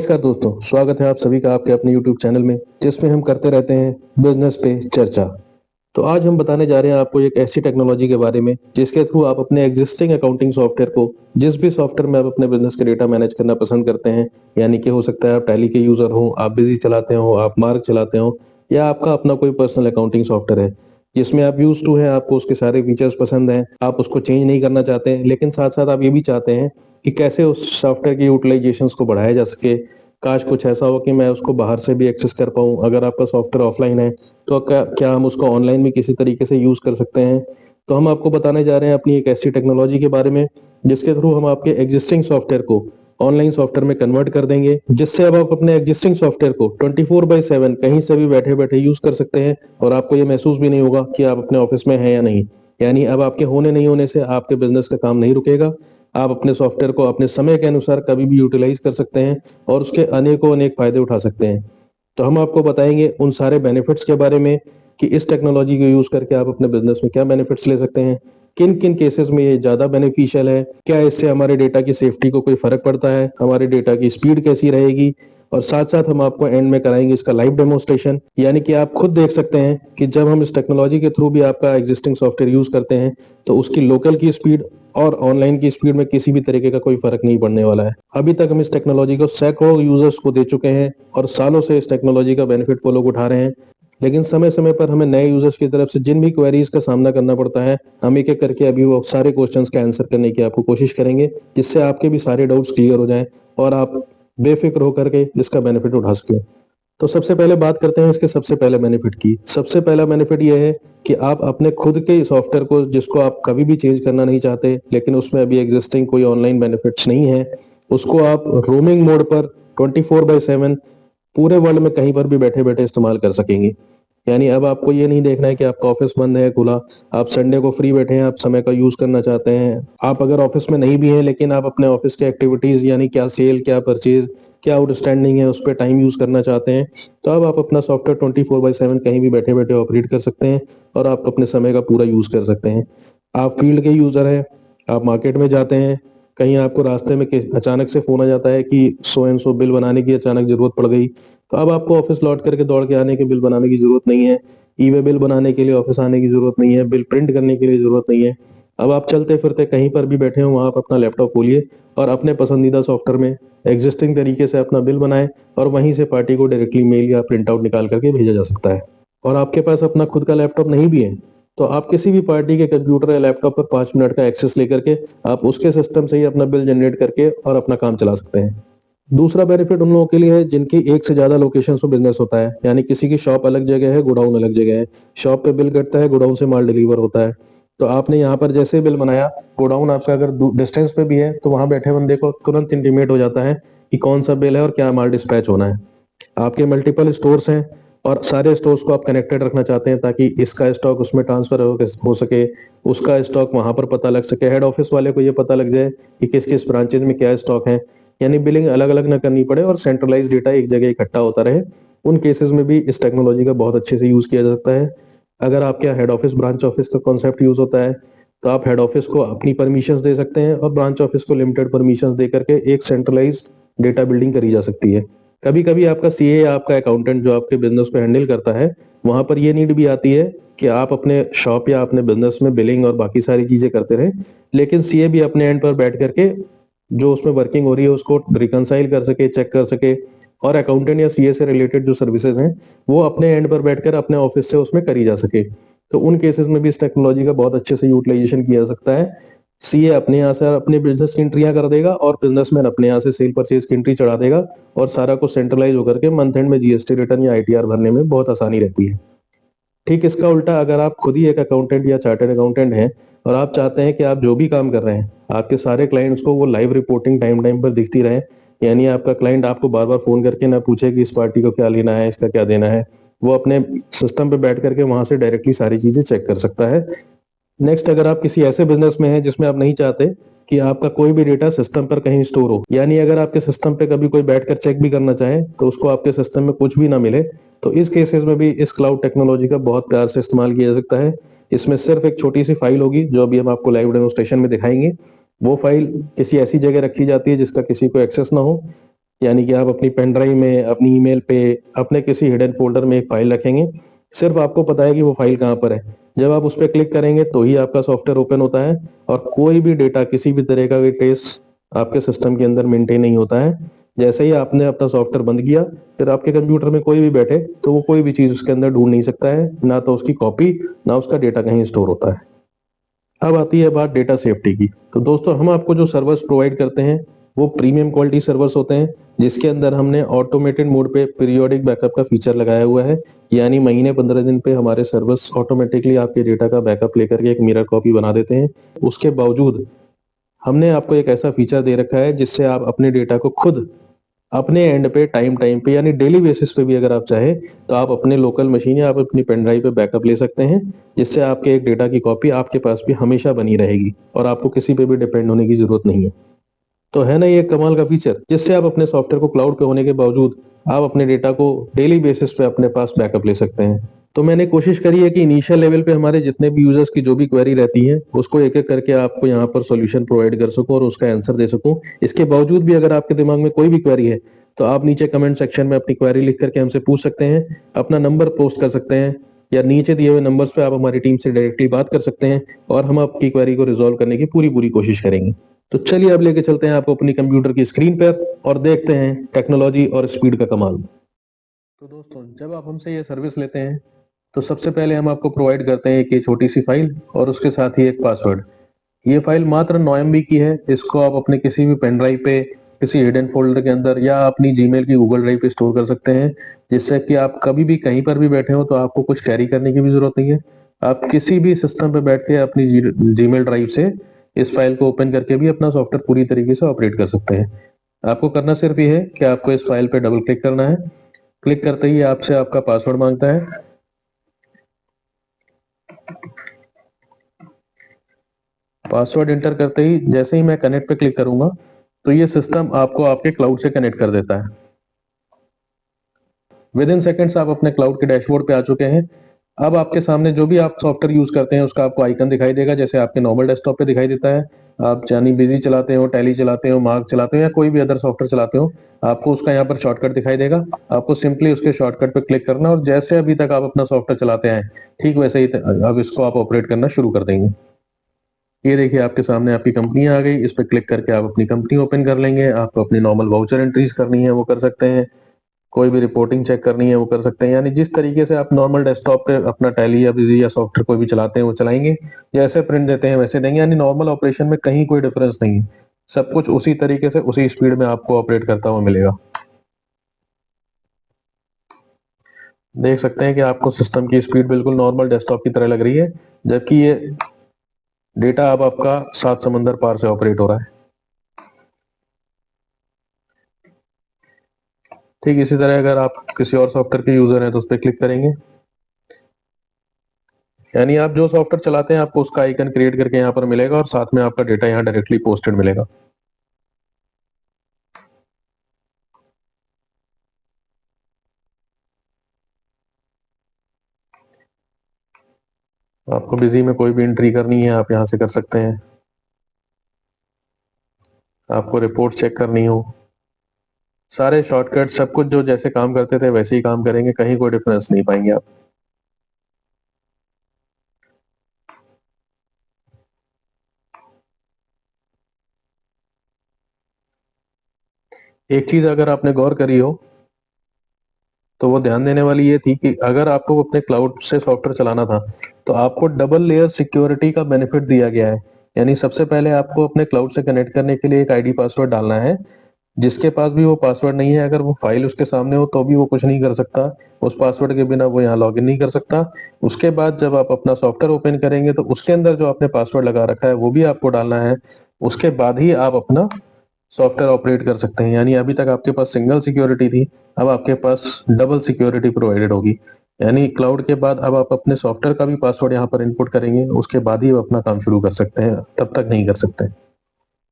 नमस्कार दोस्तों, स्वागत है आप सभी का आपके अपने YouTube चैनल में, जिसमें हम करते रहते हैं बिजनेस पे चर्चा। तो आज हम बताने जा रहे हैं आपको एक ऐसी टेक्नोलॉजी के बारे में जिसके थ्रू आप अपने एग्जिस्टिंग अकाउंटिंग सॉफ्टवेयर को, जिस भी सॉफ्टवेयर में आप अपने बिजनेस के डेटा मैनेज करना पसंद करते हैं, यानी कि हो सकता है आप टैली के यूजर हो, आप बिजी चलाते हो, आप मार्क चलाते हो, या आपका अपना कोई पर्सनल अकाउंटिंग सॉफ्टवेयर है जिसमें आप यूज टू है, आपको उसके सारे फीचर्स पसंद हैं, आप उसको चेंज नहीं करना चाहते, लेकिन साथ साथ आप ये भी चाहते हैं कि कैसे उस सॉफ्टवेयर की यूटिलाइजेशन को बढ़ाया जा सके। काश कुछ ऐसा हो कि मैं उसको बाहर से भी एक्सेस कर पाऊँ। अगर आपका सॉफ्टवेयर ऑफलाइन है तो क्या हम उसको ऑनलाइन भी किसी तरीके से यूज कर सकते हैं। तो हम आपको बताने जा रहे हैं अपनी एक ऐसी टेक्नोलॉजी के बारे में जिसके थ्रू हम आपके एग्जिस्टिंग सॉफ्टवेयर को ऑनलाइन सॉफ्टवेयर में कन्वर्ट कर देंगे, जिससे अब आप अपने एग्जिस्टिंग सॉफ्टवेयर को 24/7 कहीं से भी बैठे बैठे यूज कर सकते हैं और आपको ये महसूस भी नहीं होगा कि आप अपने ऑफिस में हैं या नहीं। यानी अब आपके होने नहीं होने से आपके बिजनेस का काम नहीं रुकेगा। आप अपने सॉफ्टवेयर को अपने समय के अनुसार कभी भी यूटिलाइज कर सकते हैं और उसके अनेकों अनेक फायदे उठा सकते हैं। तो हम आपको बताएंगे उन सारे बेनिफिट्स के बारे में कि इस टेक्नोलॉजी को यूज करके आप अपने बिजनेस में क्या बेनिफिट्स ले सकते हैं, किन किन केसेस में ये ज्यादा बेनिफिशियल है, क्या इससे हमारे डेटा की सेफ्टी को कोई फर्क पड़ता है, हमारे डेटा की स्पीड कैसी रहेगी, और साथ साथ हम आपको एंड में कराएंगे इसका लाइव डेमोन्स्ट्रेशन, यानी कि आप खुद देख सकते हैं कि जब हम इस टेक्नोलॉजी के थ्रू भी आपका एग्जिस्टिंग सॉफ्टवेयर यूज करते हैं तो उसकी लोकल की स्पीड और ऑनलाइन की स्पीड में किसी भी तरीके का कोई फर्क नहीं पड़ने वाला है। अभी तक हम इस टेक्नोलॉजी को सैकड़ों यूजर्स को दे चुके हैं और सालों से इस टेक्नोलॉजी का बेनिफिट वो लोग उठा रहे हैं। लेकिन समय समय पर हमें नए यूजर्स की तरफ से जिन भी क्वेरीज का सामना करना पड़ता है, हम एक एक करके अभी वो सारे क्वेश्चंस का आंसर करने की आपको कोशिश करेंगे, जिससे आपके भी सारे डाउट्स क्लियर हो जाएं और आप बेफिक्र होकर के इसका बेनिफिट उठा सकें। तो सबसे पहले बात करते हैं इसके सबसे पहले बेनिफिट की। सबसे पहला बेनिफिट ये है कि आप अपने खुद के सॉफ्टवेयर को, जिसको आप कभी भी चेंज करना नहीं चाहते, लेकिन उसमें अभी एग्जिस्टिंग कोई ऑनलाइन बेनिफिट्स नहीं है, उसको आप रोमिंग मोड पर 24/7 पूरे वर्ल्ड में कहीं पर भी बैठे बैठे इस्तेमाल कर सकेंगे। यानी अब आपको ये नहीं देखना है कि आपका ऑफिस बंद है खुला, आप संडे को फ्री बैठे हैं, आप समय का यूज करना चाहते हैं, आप अगर ऑफिस में नहीं भी हैं लेकिन आप अपने ऑफिस के एक्टिविटीज, यानी क्या सेल, क्या परचेज, क्या आउटस्टैंडिंग है, उस पर टाइम यूज करना चाहते हैं, तो अब आप अपना सॉफ्टवेयर 24/7 कहीं भी बैठे बैठे ऑपरेट कर सकते हैं और आप अपने समय का पूरा यूज कर सकते हैं। आप फील्ड के यूजर हैं, आप मार्केट में जाते हैं, कहीं आपको रास्ते में अचानक से फोन आ जाता है कि सो एंड सो बिल बनाने की अचानक जरूरत पड़ गई, तो अब आपको ऑफिस लौट करके दौड़ के आने के बिल बनाने की जरूरत नहीं है, ई वे बिल बनाने के लिए ऑफिस आने की जरूरत नहीं है, बिल प्रिंट करने के लिए जरूरत नहीं है। अब आप चलते फिरते कहीं पर भी बैठे हो, वहां आप अपना लैपटॉप खोलिए और अपने पसंदीदा सॉफ्टवेयर में एग्जिस्टिंग तरीके से अपना बिल बनाएं और वहीं से पार्टी को डायरेक्टली मेल या प्रिंट आउट निकाल करके भेजा जा सकता है। और आपके पास अपना खुद का लैपटॉप नहीं भी है तो आप किसी भी पार्टी के कंप्यूटर या लैपटॉप पर 5 मिनट का एक्सेस लेकर के आप उसके सिस्टम से ही अपना बिल जनरेट करके और अपना काम चला सकते हैं। दूसरा बेनिफिट उन लोगों के लिए है जिनकी एक से ज्यादा लोकेशन पे बिजनेस होता है, यानी किसी की शॉप अलग जगह है, गोडाउन अलग जगह है। शॉप पे बिल कटता है, गोडाउन से माल डिलीवर होता है। तो आपने यहाँ पर जैसे बिल बनाया, गोडाउन आपका अगर डिस्टेंस पे भी है तो वहां बैठे बंदे को तुरंत इंटीमेट हो जाता है कि कौन सा बिल है और क्या माल डिस्पैच होना है। आपके मल्टीपल स्टोर्स हैं और सारे स्टोर्स को आप कनेक्टेड रखना चाहते हैं ताकि इसका स्टॉक उसमें ट्रांसफर हो सके, उसका स्टॉक वहां पर पता लग सके, हेड ऑफिस वाले को ये पता लग जाए कि किस किस ब्रांचेज में क्या स्टॉक है। यानी बिलिंग अलग अलग ना करनी पड़े और सेंट्रलाइज डेटा एक जगह इकट्ठा होता रहे। उन केसेस में भी इस टेक्नोलॉजी का बहुत अच्छे से यूज किया जा सकता है। अगर आपके हेड ऑफिस ब्रांच ऑफिस का कॉन्सेप्ट यूज होता है तो आप हेड ऑफिस को अपनी परमिशंस दे सकते हैं और ब्रांच ऑफिस को लिमिटेड परमिशंस दे करके एक सेंट्रलाइज डेटा बिल्डिंग करी जा सकती है। कभी कभी आपका सीए या आपका अकाउंटेंट जो आपके बिजनेस को हैंडल करता है, वहां पर ये नीड भी आती है कि आप अपने शॉप या अपने बिजनेस में बिलिंग और बाकी सारी चीजें करते रहें, लेकिन सीए भी अपने एंड पर बैठ करके जो उसमें वर्किंग हो रही है उसको रिकंसाइल कर सके, चेक कर सके, और अकाउंटेंट या सीए से रिलेटेड जो सर्विसेज हैं वो अपने एंड पर बैठकर अपने ऑफिस से उसमें करी जा सके। तो उन केसेस में भी इस टेक्नोलॉजी का बहुत अच्छे से यूटिलाइजेशन किया जा सकता है। सीए अपने यहाँ से अपने बिजनेस की एंट्रियां कर देगा और बिजनेसमैन अपने यहाँ से सेल परचेज की एंट्री चढ़ा देगा और सारा कुछ सेंट्रलाइज होकर के मंथ एंड में जीएसटी रिटर्न या आईटीआर भरने में बहुत आसानी रहती है। ठीक इसका उल्टा, अगर आप खुद ही एक अकाउंटेंट या चार्टर्ड अकाउंटेंट हैं और आप चाहते हैं कि आप जो भी काम कर रहे हैं आपके सारे क्लाइंट्स को वो लाइव रिपोर्टिंग टाइम टाइम पर दिखती रहे, यानी आपका क्लाइंट आपको बार बार फोन करके ना पूछे कि इस पार्टी को क्या लेना है, इसका क्या देना है, वो अपने सिस्टम पे बैठ करके वहां से डायरेक्टली सारी चीजें चेक कर सकता है। नेक्स्ट, अगर आप किसी ऐसे बिजनेस में हैं जिसमें आप नहीं चाहते कि आपका कोई भी डेटा सिस्टम पर कहीं स्टोर हो, यानी अगर आपके सिस्टम पे कभी कोई बैठकर चेक भी करना चाहे तो उसको आपके सिस्टम में कुछ भी ना मिले, तो इस केसेस में भी इस क्लाउड टेक्नोलॉजी का बहुत प्यार से इस्तेमाल किया जा सकता है। इसमें सिर्फ एक छोटी सी फाइल होगी जो अभी हम आपको लाइव डेमोस्ट्रेशन में दिखाएंगे। वो फाइल किसी ऐसी जगह रखी जाती है जिसका किसी को एक्सेस ना हो, यानी कि आप अपनी पेन ड्राइव में, अपनी ईमेल पे, अपने किसी हिडन फोल्डर में एक फाइल रखेंगे। सिर्फ आपको पता है कि वो फाइल कहाँ पर है। जब आप उस पर क्लिक करेंगे तो ही आपका सॉफ्टवेयर ओपन होता है, और कोई भी डेटा, किसी भी तरह का भी ट्रेस आपके सिस्टम के अंदर मेंटेन नहीं होता है। जैसे ही आपने अपना सॉफ्टवेयर बंद किया, फिर आपके कंप्यूटर में कोई भी बैठे तो वो कोई भी चीज उसके अंदर ढूंढ नहीं सकता है, ना तो उसकी कॉपी, ना उसका डेटा कहीं स्टोर होता है। अब आती है बात डेटा सेफ्टी की। तो दोस्तों, हम आपको जो सर्वर्स प्रोवाइड करते हैं वो प्रीमियम क्वालिटी सर्वर्स होते हैं, जिसके अंदर हमने ऑटोमेटेड मोड पे पीरियोडिक बैकअप का फीचर लगाया हुआ है। यानी महीने 15 दिन पे हमारे सर्वर्स ऑटोमेटिकली आपके डेटा का बैकअप लेकर के एक मिरर कॉपी बना देते हैं। उसके बावजूद हमने आपको एक ऐसा फीचर दे रखा है जिससे आप अपने डेटा को खुद अपने एंड पे टाइम टाइम पे, यानी डेली बेसिस पे भी अगर आप चाहें तो आप अपने लोकल मशीन या आप अपनी पेन ड्राइव पे बैकअप ले सकते हैं, जिससे आपके एक डेटा की कॉपी आपके पास भी हमेशा बनी रहेगी और आपको किसी पे भी डिपेंड होने की जरूरत नहीं है। तो है ना ये एक कमाल का फीचर, जिससे आप अपने सॉफ्टवेयर को क्लाउड पे होने के बावजूद आप अपने डेटा को डेली बेसिस पे अपने पास बैकअप ले सकते हैं। तो मैंने कोशिश करी है कि इनिशियल लेवल पे हमारे जितने भी यूजर्स की जो भी क्वेरी रहती है उसको एक एक करके आपको यहाँ पर सॉल्यूशन प्रोवाइड कर सकूं और उसका आंसर दे सकूं। इसके बावजूद भी अगर आपके दिमाग में कोई भी क्वेरी है तो आप नीचे कमेंट सेक्शन में अपनी क्वेरी लिख करके हमसे पूछ सकते हैं, अपना नंबर पोस्ट कर सकते हैं, या नीचे दिए हुए नंबर्स पे आप हमारी टीम से डायरेक्टली बात कर सकते हैं और हम आपकी क्वेरी को रिजॉल्व करने की पूरी पूरी कोशिश करेंगे। तो चलिए अब लेके चलते हैं आपको अपनी कंप्यूटर की स्क्रीन पर और देखते हैं टेक्नोलॉजी और स्पीड का कमाल। तो दोस्तों, जब आप हमसे ये सर्विस लेते हैं तो सबसे पहले हम आपको प्रोवाइड करते हैं एक ये छोटी सी फाइल और उसके साथ ही एक पासवर्ड। ये फाइल मात्र 9 MB की है। इसको आप अपने किसी भी पेन ड्राइव पे, किसी हिडन फोल्डर के अंदर या अपनी जीमेल की गूगल ड्राइव पे स्टोर कर सकते हैं, जिससे कि आप कभी भी कहीं पर भी बैठे हो तो आपको कुछ कैरी करने की भी जरूरत नहीं है। आप किसी भी सिस्टम पे बैठ के अपनी जीमेल ड्राइव से इस फाइल को ओपन करके भी अपना सॉफ्टवेयर पूरी तरीके से ऑपरेट कर सकते हैं। आपको करना सिर्फ ये है कि आपको इस फाइल पे डबल क्लिक करना है। क्लिक करते ही आपसे आपका पासवर्ड मांगता है। पासवर्ड इंटर करते ही जैसे ही मैं कनेक्ट पे क्लिक करूंगा तो ये सिस्टम आपको आपके क्लाउड से कनेक्ट कर देता है। विद इन सेकेंड्स आप अपने क्लाउड के डैशबोर्ड पे आ चुके हैं। अब आपके सामने जो भी आप सॉफ्टवेयर यूज करते हैं उसका आपको आइकन दिखाई देगा, जैसे आपके नॉर्मल डेस्कटॉप पे दिखाई देता है। आप यानी बिजी चलाते हो, टैली चलाते हो, मार्क चलाते हो या कोई भी अदर सॉफ्टवेयर चलाते हो, आपको उसका यहाँ पर शॉर्टकट दिखाई देगा। आपको सिंपली उसके शॉर्टकट पे क्लिक करना और जैसे अभी तक आप अपना सॉफ्टवेयर चलाते हैं ठीक वैसे ही अब इसको आप ऑपरेट करना शुरू कर देंगे। ये देखिए आपके सामने आपकी कंपनी आ गई। इस पे क्लिक करके आप अपनी कंपनी ओपन कर लेंगे। आपको अपनी नॉर्मल वाउचर एंट्रीज करनी है वो कर सकते हैं, कोई भी रिपोर्टिंग चेक करनी है वो कर सकते हैं। यानी जिस तरीके से आप नॉर्मल डेस्कटॉप पे अपना टैली या बिजी या सॉफ्टवेयर कोई भी चलाते हैं वो चलाएंगे, जैसे प्रिंट देते हैं वैसे देंगे। यानी नॉर्मल ऑपरेशन में कहीं कोई डिफरेंस नहीं है, सब कुछ उसी तरीके से उसी स्पीड में आपको ऑपरेट करता हुआ मिलेगा। देख सकते हैं कि आपको सिस्टम की स्पीड बिल्कुल नॉर्मल डेस्कटॉप की तरह लग रही है, जबकि ये डेटा अब आपका 7 समंदर पार से ऑपरेट हो रहा है। ठीक इसी तरह अगर आप किसी और सॉफ्टवेयर के यूजर हैं तो उस पर क्लिक करेंगे, यानी आप जो सॉफ्टवेयर चलाते हैं आपको उसका आइकन क्रिएट करके यहाँ पर मिलेगा और साथ में आपका डेटा यहाँ डायरेक्टली पोस्टेड मिलेगा। आपको बिजी में कोई भी एंट्री करनी है आप यहाँ से कर सकते हैं। आपको रिपोर्ट चेक करनी हो, सारे शॉर्टकट सब कुछ जो जैसे काम करते थे वैसे ही काम करेंगे, कहीं कोई डिफरेंस नहीं पाएंगे आप। एक चीज अगर आपने गौर करी हो तो वो ध्यान देने वाली ये थी कि अगर आपको अपने क्लाउड से सॉफ्टवेयर चलाना था तो आपको डबल लेयर सिक्योरिटी का बेनिफिट दिया गया है। यानी सबसे पहले आपको अपने क्लाउड से कनेक्ट करने के लिए एक आईडी पासवर्ड डालना है। जिसके पास भी वो पासवर्ड नहीं है, अगर वो फाइल उसके सामने हो तो भी वो कुछ नहीं कर सकता। उस पासवर्ड के बिना वो यहाँ लॉग इन नहीं कर सकता। उसके बाद जब आप अपना सॉफ्टवेयर ओपन करेंगे तो उसके अंदर जो आपने पासवर्ड लगा रखा है वो भी आपको डालना है। उसके बाद ही आप अपना सॉफ्टवेयर ऑपरेट कर सकते हैं। यानी अभी तक आपके पास सिंगल सिक्योरिटी थी, अब आपके पास डबल सिक्योरिटी प्रोवाइडेड होगी। यानी क्लाउड के बाद अब आप अपने सॉफ्टवेयर का भी पासवर्ड यहाँ पर इनपुट करेंगे, उसके बाद ही आप अपना काम शुरू कर सकते हैं, तब तक नहीं कर सकते।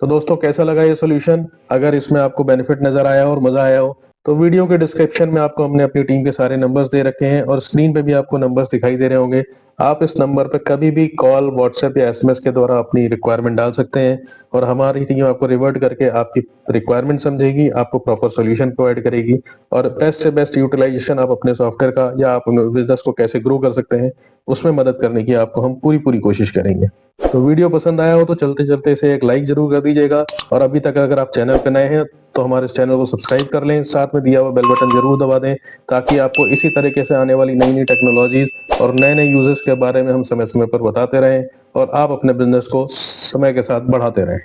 तो दोस्तों, कैसा लगा ये सोल्यूशन? अगर इसमें आपको बेनिफिट नजर आया हो और मजा आया हो तो वीडियो के डिस्क्रिप्शन में आपको हमने अपनी टीम के सारे नंबर्स दे रखे हैं और स्क्रीन पे भी आपको नंबर्स दिखाई दे रहे होंगे। आप इस नंबर पर कभी भी कॉल, व्हाट्सएप या एसएमएस के द्वारा अपनी रिक्वायरमेंट डाल सकते हैं और हमारी टीम आपको रिवर्ट करके आपकी रिक्वायरमेंट समझेगी, आपको प्रॉपर सॉल्यूशन प्रोवाइड करेगी और बेस्ट से बेस्ट यूटिलाइजेशन आप अपने सॉफ्टवेयर का या आप बिजनेस को कैसे ग्रो कर सकते हैं उसमें मदद करने की आपको हम पूरी पूरी कोशिश करेंगे। तो वीडियो पसंद आया हो तो चलते चलते इसे एक लाइक जरूर कर दीजिएगा और अभी तक अगर आप चैनल पर नए हैं तो हमारे इस चैनल को सब्सक्राइब कर लें, साथ में दिया हुआ बेल बटन जरूर दबा दें ताकि आपको इसी तरीके से आने वाली नई नई टेक्नोलॉजीज और नए नए यूजर्स के बारे में हम समय समय पर बताते रहें और आप अपने बिजनेस को समय के साथ बढ़ाते रहें।